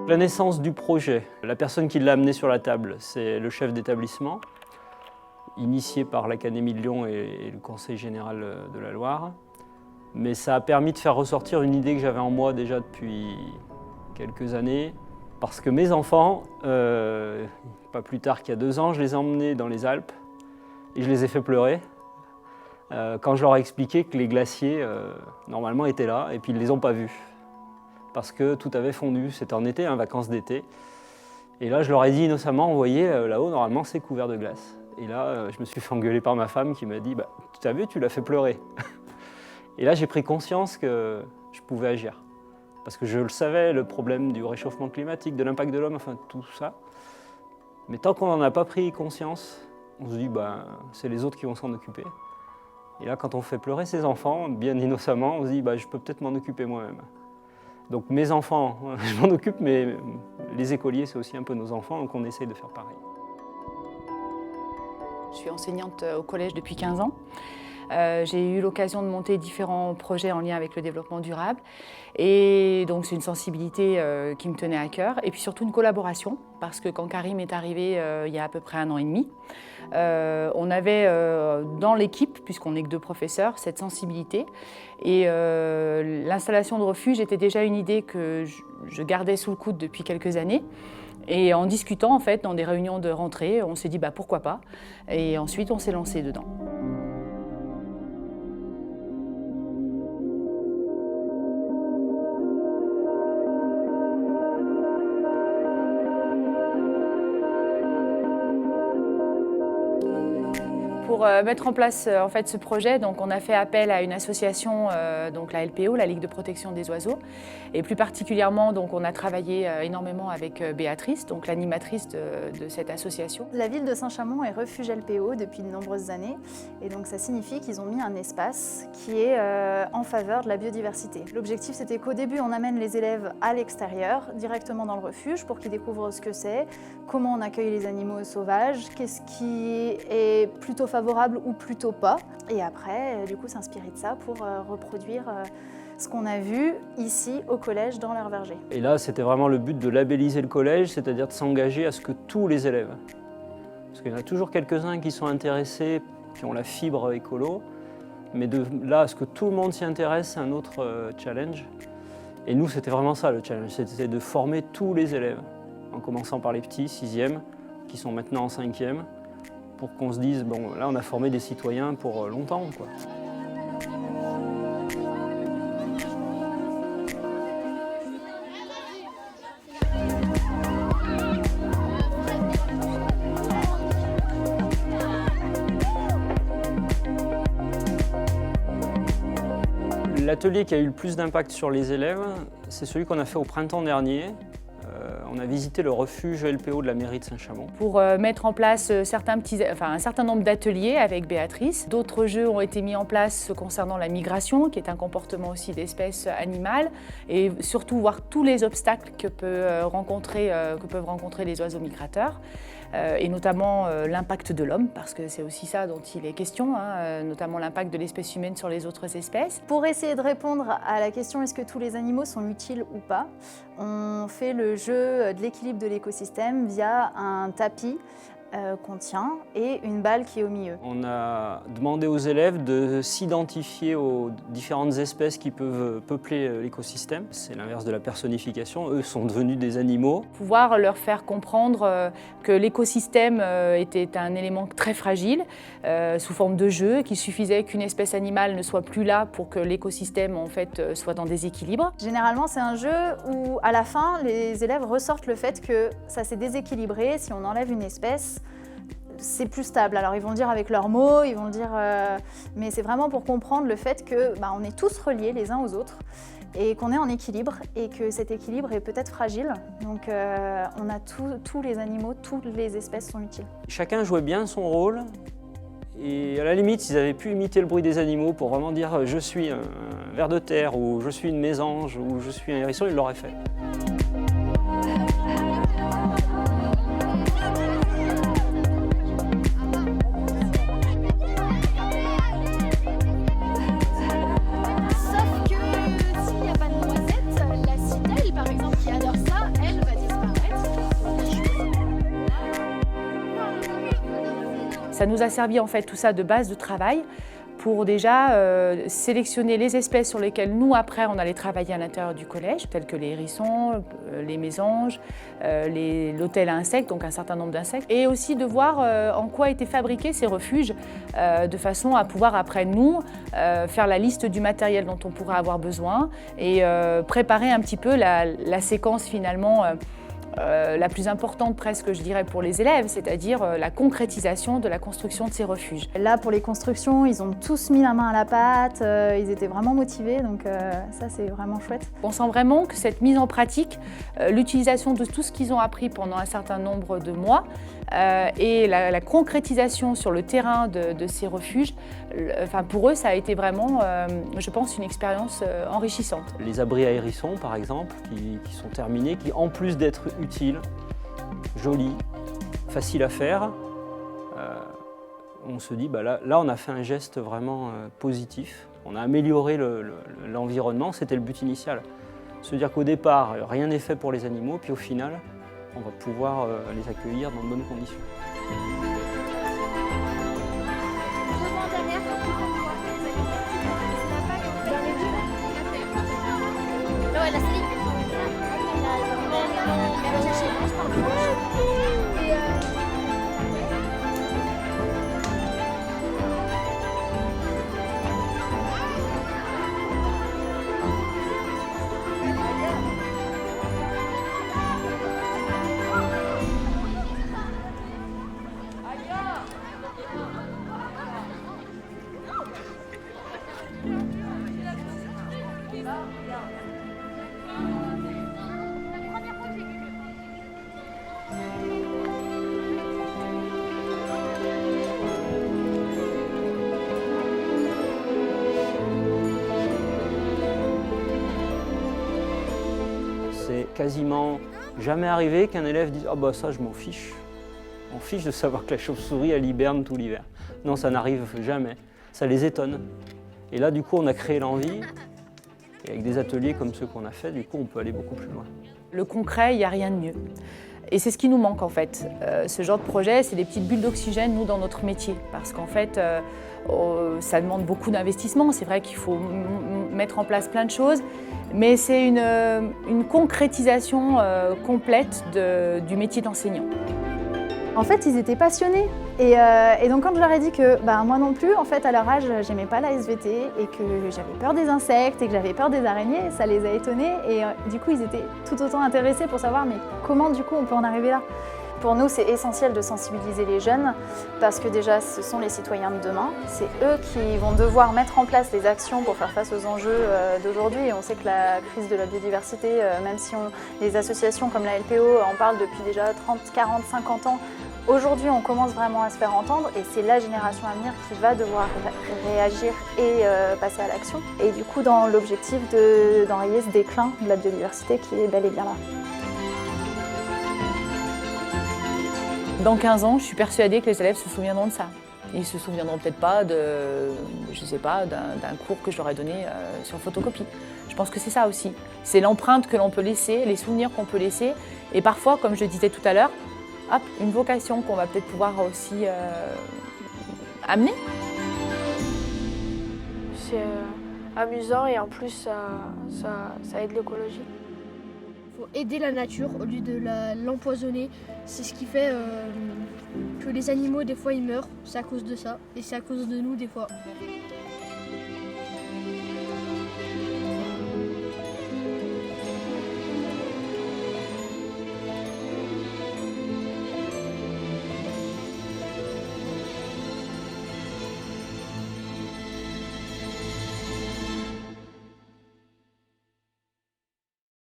La naissance du projet, la personne qui l'a amené sur la table, c'est le chef d'établissement, initié par l'Académie de Lyon et le Conseil général de la Loire. Mais ça a permis de faire ressortir une idée que j'avais en moi déjà depuis quelques années. Parce que mes enfants, pas plus tard qu'il y a 2 ans, je les ai emmenés dans les Alpes et je les ai fait pleurer. Quand je leur ai expliqué que les glaciers, normalement, étaient là et puis ils ne les ont pas vus. Parce que tout avait fondu, c'était en été, vacances d'été. Et là, je leur ai dit innocemment, vous voyez, là-haut, normalement, c'est couvert de glace. Et là, je me suis fait engueuler par ma femme qui m'a dit, tu as vu, tu l'as fait pleurer. Et là, j'ai pris conscience que je pouvais agir. Parce que je le savais, le problème du réchauffement climatique, de l'impact de l'homme, enfin tout ça. Mais tant qu'on n'en a pas pris conscience, on se dit, c'est les autres qui vont s'en occuper. Et là, quand on fait pleurer ses enfants, bien innocemment, on se dit, je peux peut-être m'en occuper moi-même. Donc mes enfants, je m'en occupe, mais les écoliers, c'est aussi un peu nos enfants, donc on essaye de faire pareil. Je suis enseignante au collège depuis 15 ans. J'ai eu l'occasion de monter différents projets en lien avec le développement durable. Et donc c'est une sensibilité qui me tenait à cœur. Et puis surtout une collaboration, parce que quand Karim est arrivé il y a à peu près 1 an et demi, on avait dans l'équipe, puisqu'on n'est que 2 professeurs, cette sensibilité. Et l'installation de refuge était déjà une idée que je gardais sous le coude depuis quelques années. Et en discutant, en fait, dans des réunions de rentrée, on s'est dit pourquoi pas. Et ensuite, on s'est lancé dedans. Pour mettre en place en fait, ce projet, donc, on a fait appel à une association, donc la LPO, la Ligue de protection des oiseaux. Et plus particulièrement, donc, on a travaillé énormément avec Béatrice, donc l'animatrice de cette association. La ville de Saint-Chamond est refuge LPO depuis de nombreuses années. Et donc ça signifie qu'ils ont mis un espace qui est en faveur de la biodiversité. L'objectif, c'était qu'au début, on amène les élèves à l'extérieur, directement dans le refuge, pour qu'ils découvrent ce que c'est, comment on accueille les animaux sauvages, qu'est-ce qui est plutôt favorable ou plutôt pas. Et après, du coup, s'inspirer de ça pour reproduire ce qu'on a vu ici au collège dans leur verger. Et là, c'était vraiment le but de labelliser le collège, c'est-à-dire de s'engager à ce que tous les élèves, parce qu'il y en a toujours quelques-uns qui sont intéressés, qui ont la fibre écolo, mais de là à ce que tout le monde s'y intéresse, c'est un autre challenge. Et nous, c'était vraiment ça le challenge, c'était de former tous les élèves, en commençant par les petits, 6e, qui sont maintenant en 5e, pour qu'on se dise, là on a formé des citoyens pour longtemps, quoi. L'atelier qui a eu le plus d'impact sur les élèves, c'est celui qu'on a fait au printemps dernier. On a visité le refuge LPO de la mairie de Saint-Chamond. Pour mettre en place un certain nombre d'ateliers avec Béatrice. D'autres jeux ont été mis en place concernant la migration, qui est un comportement aussi d'espèces animales, et surtout voir tous les obstacles que peuvent rencontrer les oiseaux migrateurs, et notamment l'impact de l'homme, parce que c'est aussi ça dont il est question, notamment l'impact de l'espèce humaine sur les autres espèces. Pour essayer de répondre à la question est-ce que tous les animaux sont utiles ou pas, on fait le jeu de l'équilibre de l'écosystème via un tapis qu'on tient et une balle qui est au milieu. On a demandé aux élèves de s'identifier aux différentes espèces qui peuvent peupler l'écosystème. C'est l'inverse de la personnification, eux sont devenus des animaux. Pouvoir leur faire comprendre que l'écosystème était un élément très fragile, sous forme de jeu, qu'il suffisait qu'une espèce animale ne soit plus là pour que l'écosystème en fait, soit dans déséquilibre. Généralement, c'est un jeu où à la fin, les élèves ressortent le fait que ça s'est déséquilibré, si on enlève une espèce, c'est plus stable. Alors ils vont le dire avec leurs mots, ils vont le dire, mais c'est vraiment pour comprendre le fait que on est tous reliés les uns aux autres et qu'on est en équilibre et que cet équilibre est peut-être fragile. Donc on a tous les animaux, toutes les espèces sont utiles. Chacun jouait bien son rôle et à la limite, s'ils avaient pu imiter le bruit des animaux pour vraiment dire je suis un ver de terre ou je suis une mésange ou je suis un hérisson, ils l'auraient fait. Sauf que s'il n'y a pas de noisettes, la citelle par exemple qui adore ça, elle va Ça nous a servi en fait tout ça de base de travail pour déjà sélectionner les espèces sur lesquelles nous, après, on allait travailler à l'intérieur du collège, telles que les hérissons, les mésanges, l'hôtel à insectes, donc un certain nombre d'insectes, et aussi de voir en quoi étaient fabriqués ces refuges, de façon à pouvoir, après nous, faire la liste du matériel dont on pourra avoir besoin et préparer un petit peu la séquence finalement la plus importante presque, je dirais, pour les élèves, c'est-à-dire la concrétisation de la construction de ces refuges. Là, pour les constructions, ils ont tous mis la main à la pâte, ils étaient vraiment motivés, donc ça, c'est vraiment chouette. On sent vraiment que cette mise en pratique, l'utilisation de tout ce qu'ils ont appris pendant un certain nombre de mois et la concrétisation sur le terrain de ces refuges, pour eux, ça a été vraiment, je pense, une expérience enrichissante. Les abris à hérissons, par exemple, qui sont terminés, qui en plus d'être utiles, jolis, faciles à faire, on se dit, là, on a fait un geste vraiment positif. On a amélioré l'environnement, c'était le but initial. Se dire qu'au départ, rien n'est fait pour les animaux, puis au final, on va pouvoir les accueillir dans de bonnes conditions. C'est quasiment jamais arrivé qu'un élève dise « Ah bah ça je m'en fiche ». On fiche de savoir que la chauve-souris elle hiberne tout l'hiver. Non, ça n'arrive jamais. Ça les étonne. Et là du coup on a créé l'envie. Et avec des ateliers comme ceux qu'on a fait, du coup on peut aller beaucoup plus loin. Le concret, il n'y a rien de mieux. Et c'est ce qui nous manque en fait. Ce genre de projet, c'est des petites bulles d'oxygène, nous, dans notre métier. Parce qu'en fait, ça demande beaucoup d'investissement. C'est vrai qu'il faut mettre en place plein de choses. Mais c'est une concrétisation complète du métier d'enseignant. En fait, ils étaient passionnés. Et donc, quand je leur ai dit que moi non plus, en fait, à leur âge, j'aimais pas la SVT et que j'avais peur des insectes et que j'avais peur des araignées, ça les a étonnés. Et du coup, ils étaient tout autant intéressés pour savoir mais comment, du coup, on peut en arriver là. Pour nous, c'est essentiel de sensibiliser les jeunes parce que déjà, ce sont les citoyens de demain. C'est eux qui vont devoir mettre en place les actions pour faire face aux enjeux d'aujourd'hui. Et on sait que la crise de la biodiversité, même si les associations comme la LPO en parlent depuis déjà 30, 40, 50 ans, aujourd'hui, on commence vraiment à se faire entendre et c'est la génération à venir qui va devoir réagir et passer à l'action. Et du coup, dans l'objectif d'enrayer ce déclin de la biodiversité qui est bel et bien là. Dans 15 ans, je suis persuadée que les élèves se souviendront de ça. Ils ne se souviendront peut-être pas d'un cours que je leur ai donné sur photocopie. Je pense que c'est ça aussi. C'est l'empreinte que l'on peut laisser, les souvenirs qu'on peut laisser. Et parfois, comme je disais tout à l'heure, une vocation qu'on va peut-être pouvoir aussi amener. C'est amusant et en plus, ça aide l'écologie. Il faut aider la nature au lieu de l'empoisonner. C'est ce qui fait que les animaux, des fois, ils meurent. C'est à cause de ça. Et c'est à cause de nous, des fois.